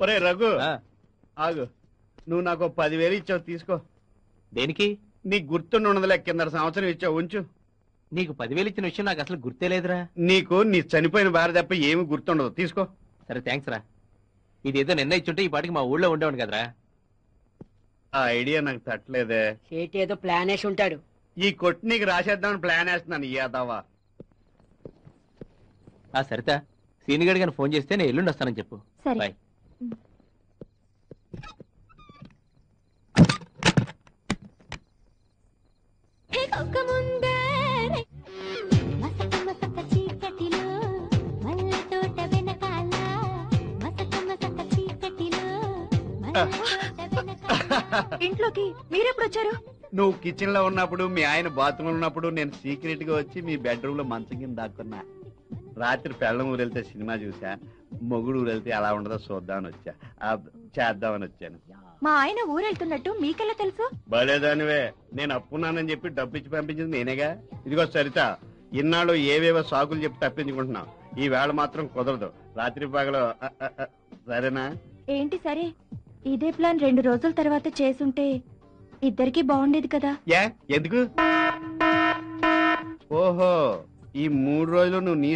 ఒరే రఘు ఆగు, నువ్వు నాకు 10,000 ఇచ్చావు, తీసుకో. దేనికి? నీకు గుర్తుండదులే, కింద సంవత్సరం ఇచ్చావు, ఉంచు. నీకు 10,000 ఇచ్చిన విషయం నాకు అసలు గుర్తే లేదురా. నీకు నీ చనిపోయిన భార్య తప్ప ఏమి గుర్తుండదు, తీసుకో. సరే థ్యాంక్స్ రా. ఇదేదో నిన్న ఇచ్చుంటే ఈ పాటికి మా ఊళ్ళో ఉండేవాడు కదరా. ఆ ఐడియా నాకు తట్టలేదే. ఏదో ప్లాన్ వేసి ఉంటాడు. ఈ కొట్టి నీకు రాసేద్దామని ప్లాన్ వేస్తున్నాను. యాదవా. సరిత, సీనిగడ్ గారిని ఫోన్ చేస్తే నేను ఎల్లుండి వస్తానని చెప్పు. బాయ్. ఇంట్లోకి మీరెప్పుడు వచ్చారు? నువ్వు కిచెన్ లో ఉన్నప్పుడు, మీ ఆయన బాత్రూమ్ లో ఉన్నప్పుడు నేను సీక్రెట్ గా వచ్చి మీ బెడ్రూమ్ లో మంచం కింద దాక్కున్నా. రాత్రి పెళ్ళం ఊరెళ్తే సినిమా చూసా, మొగుడు ఊరెళ్తే అలా ఉండదో చూద్దామని వచ్చా, చేద్దామని వచ్చాను. మా ఆయన ఊరెళ్తున్నట్టు మీకెలా తెలుసు? బలేదానివే, నేను అప్పున్నానని చెప్పి డబ్బు ఇచ్చి పంపించింది నేనేగా. ఇదిగో సరిత, ఇన్నాళ్ళు ఏవేవో సాకులు చెప్పి తప్పించుకుంటున్నావు, ఈ వేళ మాత్రం కుదరదు. రాత్రి పగలు సరేనా? ఏంటి సరే? ఇదే ప్లాన్ 2 రోజుల తర్వాత చేసుంటే ఇద్దరికి బాగుండేది కదా. ఎందుకు? ఓహో, ఈ 3 రోజులు నువ్వు నీ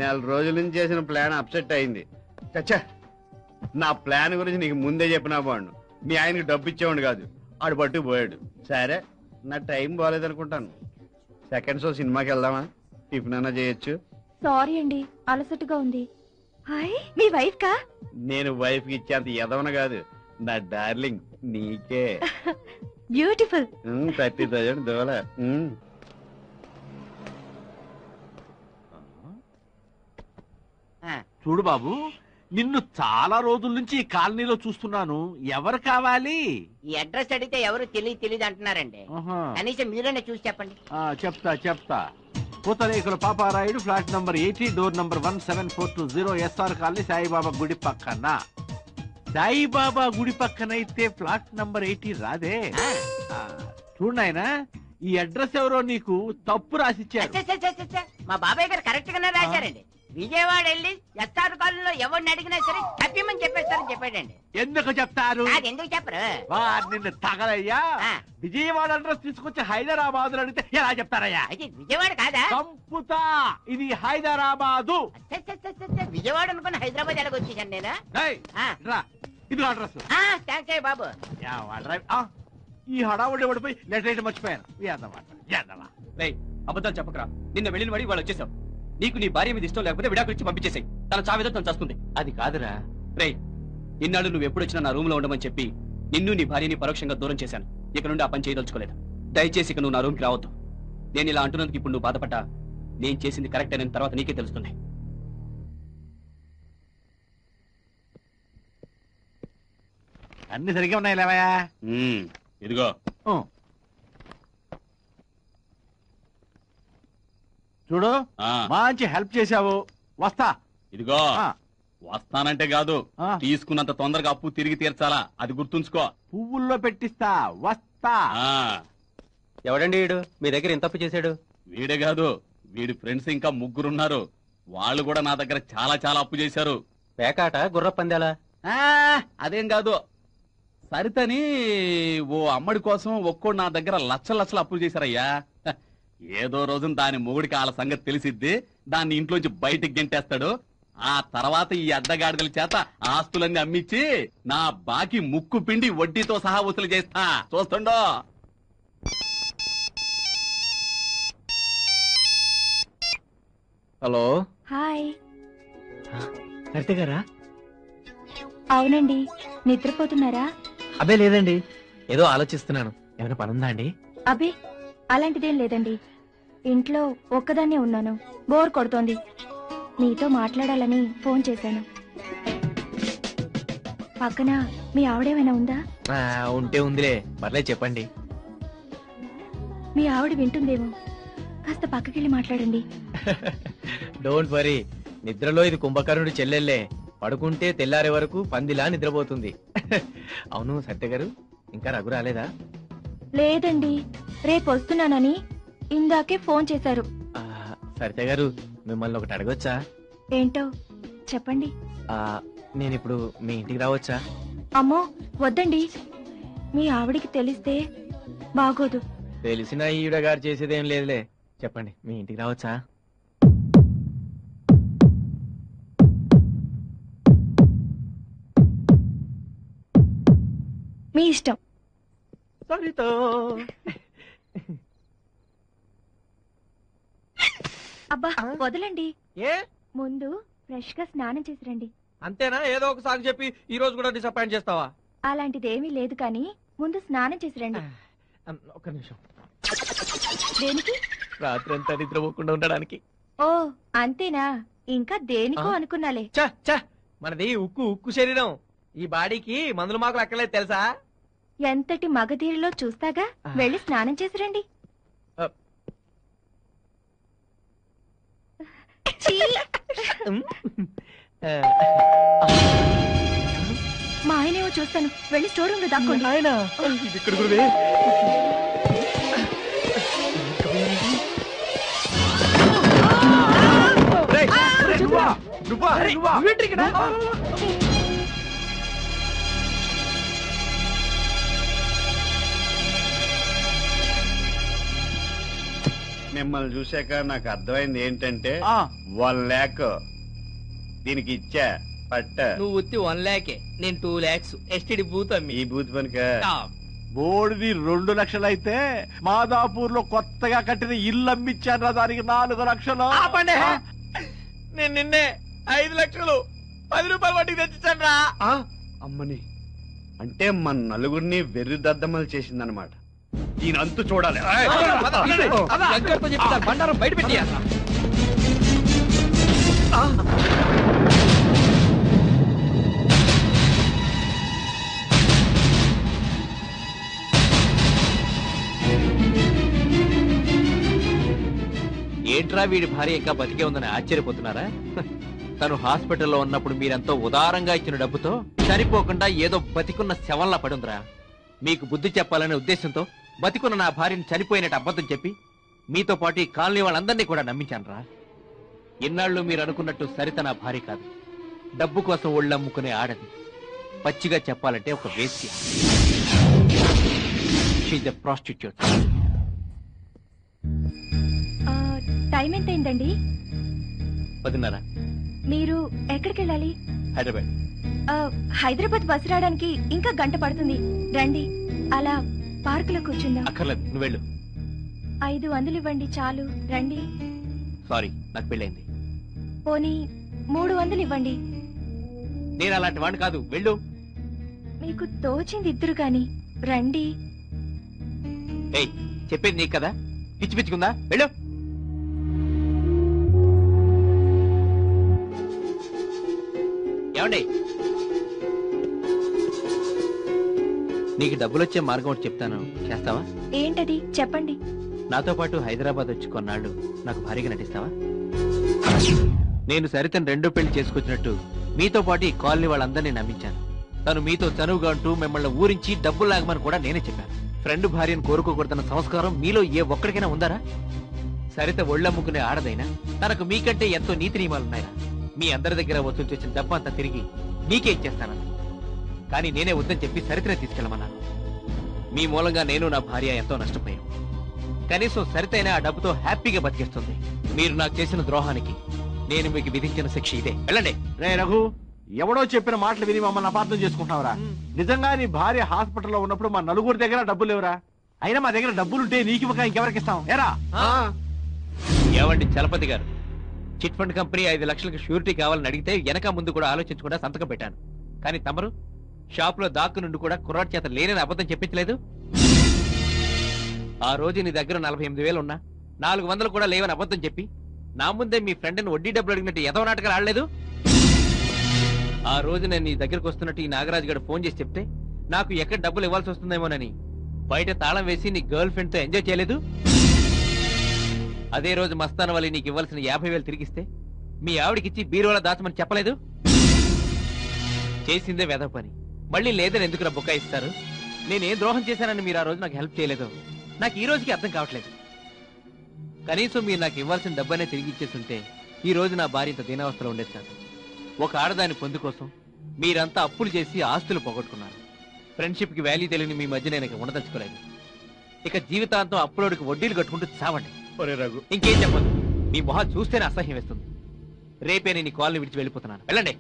4 రోజుల నుంచి చేసిన ప్లాన్ అప్సెట్ అయింది. చచ్చా, నా ప్లాన్ గురించి నీకు ముందే చెప్పినా బాగుండు. మీ ఆయనకి డబ్బు ఇచ్చేవాడు కాదు, ఆడు పట్టుకు పోయాడు. సరే, నా టైం బాగాలేదనుకుంటాను. సెకండ్ షో సినిమాకి వెళ్దామా? టిఫిన్ అన్నా చేయొచ్చు. సారీ అండి, అలసటగా ఉంది. హాయ్, మీ వైఫ్ కా? నేను వైఫ్ కి ఇచ్చేంత ఎదవన కాదు, నా డార్లింగ్ నీకే. బ్యూటిఫుల్. 30,000 దోల. చూడు బాబు, నిన్ను చాలా రోజుల నుంచి ఈ కాలనీలో చూస్తున్నాను. ఎవరు కావాలి? ఈ అడ్రస్ అడిగితే ఎవరు తెలియదు అంటున్నారండి. కనీసం మీరైనా చూసి చెప్పండి. చెప్తా. పూతరేకుల Paparayudu, flat number 80, door number 17420, SR colony, Saibaba గుడి పక్కన. సాయిబాబా గుడి పక్కన అయితే ఫ్లాట్ నంబర్ 80 రాదే. చూడనాయనా, ఈ అడ్రస్ ఎవరో నీకు తప్పు రాసిచ్చారు. మా బాబాయ్ గారు కరెక్ట్ గానే రాశారండి. విజయవాడ వెళ్ళి ఎస్ఆర్ కాలనీలో ఎవరిని అడిగినా సరే తప్పిమని చెప్పేస్తారని చెప్పాడండి. ఎందుకు చెప్తారు? ఎందుకు చెప్పరు? నిన్ను తగలయ్యా. విజయవాడ అడ్రస్ తీసుకొచ్చి హైదరాబాద్ లో అడిగితే ఎలా చెప్తారయ్యా? అయితే విజయవాడ కాదా? సంపుతా, ఇది హైదరాబాదు. విజయవాడ అనుకుని హైదరాబాద్ ఎలాగొచ్చేసాను నేను. ఇది అడ్రస్. థ్యాంక్స్ అయ్య బాబు. ఈ హడావుడి పడిపోయి లెటర్ మర్చిపోయాను. అబద్ధాలు చెప్పకరా. నిన్న వెళ్ళిన వాడి వాళ్ళు వచ్చేసావు. నీకు నీ భార్య మీద ఇష్టం లేకపోతే విడాకులు ఇచ్చి పంపించేసాయి. తన చావేదో తను చేస్తుంది. అది కాదురా రేయ్, ఇన్నాళ్ళు నువ్వు ఎప్పుడొచ్చినా నా రూమ్ లో ఉండమని చెప్పి నిన్ను నీ భార్యని పరోక్షంగా దూరం చేశాను. ఇక నుండి ఆ పని చేయదలుచుకోలేదు. దయచేసి ఇక నువ్వు నా రూమ్ కి రావద్దు. నేను ఇలా అంటున్నందుకు ఇప్పుడు నువ్వు బాధపడ్డా నేను చేసింది కరెక్ట్ అయిన తర్వాత నీకే తెలుస్తుంది. అన్ని సరిగ్గా ఉన్నాయి లేవయా? ఇదిగో చూడు, మంచి హెల్ప్ చేశావు. వస్తా. ఇదిగో వస్తానంటే కాదు, తీసుకున్నంత తొందరగా అప్పు తిరిగి తీర్చాలా, అది గుర్తుంచుకో. పువ్వుల్లో పెట్టిస్తా. వస్తా. ఎవడండి వీడు మీ దగ్గర ఎంత అప్పు చేశాడు? వీడే కాదు, వీడి ఫ్రెండ్స్ ఇంకా 3 ఉన్నారు. వాళ్ళు కూడా నా దగ్గర చాలా చాలా అప్పు చేశారు. పేకాట, గుర్ర పందేలా? అదేం కాదు, సరితని ఓ అమ్మడి కోసం ఒక్కో నా దగ్గర లక్షలు అప్పులు చేశారయ్యా. ఏదో రోజు దాని మొగుడికి వాళ్ళ సంగతి తెలిసిద్ది, దాన్ని ఇంట్లోంచి బయటికి గెంటేస్తాడు. ఆ తర్వాత ఈ అడ్డగాడిదల చేత ఆస్తులన్నీ అమ్మిచ్చి నా బాకీ ముక్కు పిండి వడ్డీతో సహా వసూలు చేస్తా. చూస్తుండో. హలో. హాయ్. సరిత గారా? అవునండి. నిద్రపోతున్నారా? అబ్బే లేదండి, ఏదో ఆలోచిస్తున్నాను. ఏమైనా పనుందా అండి? అబ్బే అలాంటిదేం లేదండి. ఇంట్లో ఒక్కదాన్నే ఉన్నాను, బోర్ కొడుతోంది. మీతో మాట్లాడాలని ఫోన్ చేశాను. పక్కన మీ ఆవిడేమైనా ఉందా? ఉంటే ఉందిలే, పర్లేదు చెప్పండి. మీ ఆవిడ వింటుందేమో, కాస్త పక్కకెళ్ళి మాట్లాడండి. డోంట్ వరీ, నిద్రలో ఇది కుంభకర్ణుడి చెల్లెల్లే. పడుకుంటే తెల్లారే వరకు పందిలా నిద్రపోతుంది. అవును సత్య గారు, ఇంకా రఘు రాలేదా? లేదండి, రేపు వస్తున్నానని ఇందాకే ఫోన్ చేశారు. సరిత గారు, మిమ్మల్ని ఒకటి అడగొచ్చా? ఏంటో చెప్పండి. నేను ఇప్పుడు మీ ఇంటికి రావచ్చా? అమ్మో వద్దండి, మీ ఆవిడికి తెలిస్తే బాగోదు. తెలిసిన ఈవిడ గారు చేసేదేం లేదులే. చెప్పండి, మీ ఇంటికి రావచ్చా? మీ ఇష్టం. సరితో అబ్బా వదలండి, ఏ ముందు ఫ్రెష్ గా స్నానం చేసి రండి. అంతేనా? ఏదో ఒక సాగు చెప్పి ఈ రోజు కూడా డిసప్పాయింట్ చేస్తావా? అలాంటిదేమీ లేదు కానీ ముందు స్నానం చేసి రండి. ఒక్క నిమిషం. దేనికి? రాత్రి అంతా నిద్రపోకుండా ఉండడానికి. ఓ అంతేనా? ఇంకా దేనికో అనుకున్నాలే. చ చ మనది ఉక్కు ఉక్కు శరీరం. ఈ బాడీకి మందులు మాకులు అక్కర్లేదు తెలుసా? ఎంతటి మగధీరిలో చూస్తాగా, వెళ్ళి స్నానం చేసి రండి. ఛీ! మా ఆయనేమో చూస్తాను, వెళ్ళి స్టోర్ రూమ్ లో దాక్కోండి. మిమ్మల్ని చూశాక నాకు అర్థమైంది ఏంటంటే 1 lakh దీనికి ఇచ్చా పట్ట. నువ్వు ఉత్తి 1 lakh, నేను 2 lakhs ఎస్టిడి బూత్ అమ్మి. ఈ బూత్ పనిక బోర్డుది 2 లక్షలు అయితే మాదాపూర్ లో కొత్తగా కట్టిన ఇల్లు అమ్మిచ్చాను, దానికి 4 లక్షలు. ఆపండి. నేను నిన్నే 5 లక్షలు 10 రూపాయలు వడ్డీకి తెచ్చిచ్చాను రా. అమ్మని అంటే మన నలుగురిని వెర్రి దద్దమ్మలు చేసిందనమాట. దీని అంతు చూడాలి. బండారం బయట పెట్టి ఏంట్రా వీడి భార్య ఇంకా బతికే ఉందని ఆశ్చర్యపోతున్నారా? తను హాస్పిటల్లో ఉన్నప్పుడు మీరెంతో ఉదారంగా ఇచ్చిన డబ్బుతో చనిపోకుండా ఏదో బతికున్న శవంలా పడుందిరా. మీకు బుద్ధి చెప్పాలనే ఉద్దేశంతో బతికున్న నా భార్యను చనిపోయినట్టు అబద్ధం చెప్పి మీతో పాటు ఈ కాలనీ వాళ్ళందరినీ కూడా నమ్మించానురా. ఇన్నాళ్ళు మీరు అనుకున్నట్టు సరిత నా భార్య కాదు, డబ్బు కోసం ఒళ్ళమ్ముకునే ఆడది. పచ్చిగా చెప్పాలంటే ఒక వేశ్య. She a prostitute. టైం ఎంత అయిందండి? 10:30. మీరు ఎక్కడికి వెళ్ళాలి? హైదరాబాద్. హైదరాబాద్ బస్సు రావడానికి ఇంకా గంట పడుతుంది. రండి, అలా పార్కులో కూర్చుందాం. అక్కర్లేదు, నువ్వు వెళ్ళు. 500 ఇవ్వండి చాలు. రండి. సారీ, నాకు పెళ్ళైంది. పోనీ 300 ఇవ్వండి. నేను అలాంటి వాడిని కాదు, వెళ్ళు. మీకు తోచింది ఇద్దరు గాని రండి. ఏయ్, చెప్పేది నీకు కదా, పిచ్చి పిచ్చుకుందా? వెళ్ళు. ఏమండి, నీకు డబ్బులు వచ్చే మార్గం ఒకటి చెప్తాను, చేస్తావా? ఏంటది చెప్పండి. నాతో పాటు హైదరాబాద్ వచ్చి కొన్నాళ్ళు నాకు భారీగా నటిస్తావా? నేను సరితను 2 పెళ్లి చేసుకొచ్చినట్టు మీతో పాటు ఈ కాలనీ వాళ్ళందరినీ నమ్మించాను. తను మీతో చనువుగా అంటూ మిమ్మల్ని ఊరించి డబ్బులు లాగమని కూడా నేనే చెప్పాను. ఫ్రెండ్ భార్యను కోరుకోకూడదన్న సంస్కారం మీలో ఏ ఒక్కడికైనా ఉందారా? సరిత ఒళ్ళమ్ముకునే ఆడదైనా తనకు మీకంటే ఎంతో నీతి నియమాలున్నాయా? మీ అందరి దగ్గర వసూలు చేసిన డబ్బు అంతా తిరిగి మీకే ఇచ్చేస్తానని, కానీ నేనే వద్దని చెప్పి సరితనే తీసుకెళ్ళమన్నాను. మీ మూలంగా నేను నా భార్య ఎంతో నష్టపోయాం. కనీసం సరితైనా ఆ డబ్బుతో హ్యాపీగా బతికేస్తుంది. మీరు నాకు చేసిన ద్రోహానికి నేను మీకు విధించిన శిక్ష ఇదే. వెళ్ళండి. రే రఘు, ఎవడో చెప్పిన మాటలు విని మమ్మల్ని అపార్థం చేసుకుంటున్నావురా? నిజంగా నీ భార్య హాస్పిటల్లో ఉన్నప్పుడు మా నలుగురి దగ్గర డబ్బులు లేవురా. అయినా మా దగ్గర డబ్బులుంటే నీకు ఇవ్వక ఇంకెవరికి ఇస్తాం? ఏరా ఏవండి చలపతి గారు, చిట్ ఫండ్ కంపెనీ 5 లక్షలకు షూరిటీ కావాలని అడిగితే వెనక ముందు కూడా ఆలోచించకుండా సంతకం పెట్టాను. కానీ తమరు షాప్ లో దాక్కు నుండి కూడా కుర్రాడి చేత లేనని అబద్ధం చెప్పించలేదు. ఆ రోజు నీ దగ్గర 48,000 ఉన్నా 400 కూడా లేవని అబద్ధం చెప్పి నా ముందే మీ ఫ్రెండ్ని వడ్డీ డబ్బులు అడిగినట్టు ఎదవ నాటకాలు ఆడలేదు. ఆ రోజు నేను నీ దగ్గరకు వస్తున్నట్టు ఈ నాగరాజు గారు ఫోన్ చేసి చెప్తే నాకు ఎక్కడ డబ్బులు ఇవ్వాల్సి వస్తుందేమోనని బయట తాళం వేసి నీ గర్ల్ ఫ్రెండ్ తో ఎంజాయ్ చేయలేదు. అదే రోజు మస్తాన్ వల్లి నీకు ఇవ్వాల్సిన 50,000 తిరిగిస్తే మీ ఆవిడికిచ్చి బీరువాలో దాచమని చెప్పలేదు. చేసిందే వెధవ పని, మళ్ళీ లేదని ఎందుకు బుకాయిస్తారు? నేనేం ద్రోహం చేశానని మీరు ఆ రోజు నాకు హెల్ప్ చేయలేదు. నాకు ఈ రోజుకి అర్థం కావట్లేదు. కనీసం మీరు నాకు ఇవ్వాల్సిన డబ్బనే తిరిగి ఇచ్చేస్తుంటే ఈ రోజు నా భార్య ఇంత దీనావస్థలో ఉండేది కాదు. ఒక ఆడదాని పొందు కోసం మీరంతా అప్పులు చేసి ఆస్తులు పోగొట్టుకున్నారు. ఫ్రెండ్షిప్ కి వాల్యూ తెలియని మీ మధ్య నేను ఇక ఉండదలుచుకోలేదు. ఇక జీవితాంతం అప్పులోడికి వడ్డీలు కట్టుకుంటూ చావండి. ఒరే రఘు, ఇంకేం చెప్పదు. మీ మొహం చూస్తేనే అసహ్యం వేస్తుంది. రేపే నేను ఈ కాలనీ విడిచి వెళ్ళిపోతున్నాను. వెళ్ళండి.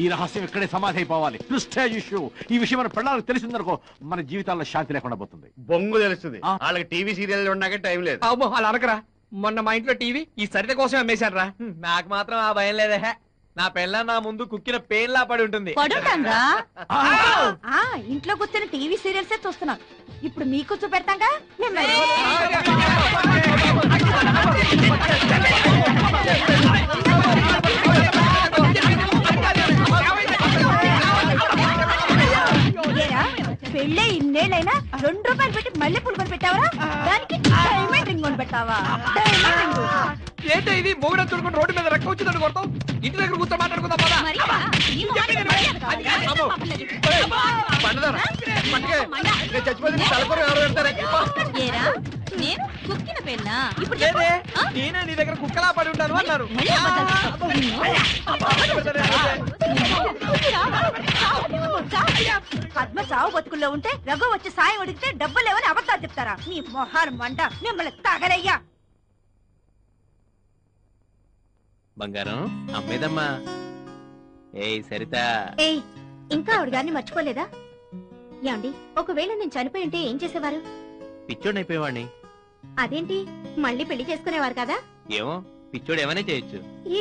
ఈ రహస్యం ఇక్కడే సమాధి అయిపోవాలి. Prestige issue. ఈ విషయం మన పిల్లలకు తెలిసిందనుకో మన జీవితాల్లో శాంతి లేకుండా పోతుంది. బొంగు తెలుస్తుంది. ఆ. వాళ్ళకి టీవీ సీరియల్ ఉన్నాక టైం లేదు. అబ్బో అలా అనకరా. మొన్న మా ఇంట్లో టీవీ ఈ సరిత కోసం అమ్మేశాను రా. నాకు మాత్రం ఆ భయం లేదే. నా పెళ్ళ నా ముందు కుక్కిన పేర్లా పడి ఉంటుంది. పడుంటాంగా ఇంట్లో కూర్చొని టీవీ సీరియల్స్ చూస్తున్నాం. ఇప్పుడు మీకు చూపెడతాగా. పెళ్ళే ఇన్నేళ్ళైనా 2 రూపాయలు పెట్టి మళ్ళీ పులు కొని పెట్టావరా? దానికి డైమండ్ రింగ్ కొని పెట్టావా? Diamond ring. ఏంటో ఇది మొగుడు చూడుకుంటూ రోడ్డు మీద రెక్క వచ్చిందని కొడతాం. ఇంటి దగ్గర కూర్చొని మాట్లాడుకుందాం పద. ఏరా, నేను కుక్కిన పెళ్ళా? ఇప్పుడు లేదే, నేనే నీ దగ్గర కుక్కలా పడి ఉంటాను అన్నారు. పద్మ సావు బతుకుల్లో ఉంటే రఘు వచ్చి సాయం అడిగితే డబ్బులు లేవని అబద్ధాలు చెప్తారా? నీ మొహాలు మంట. మిమ్మల్ని తగలయ్యా. బంగారం అమ్మేదమ్మా. ఏయ్ సరిత, ఏయ్, ఇంకా ఆవిడ గారిని మర్చిపోలేదా? యాండి, ఒకవేళ నేను చనిపోయి ఉంటే ఏం చేసేవారు? పిచ్చోడు అయిపోయేవాడిని. అదేంటి, మళ్ళీ పెళ్లి చేసుకునేవారు కదా? ఏమో, పిచ్చోడు ఏమైనా చేయొచ్చు. ఈ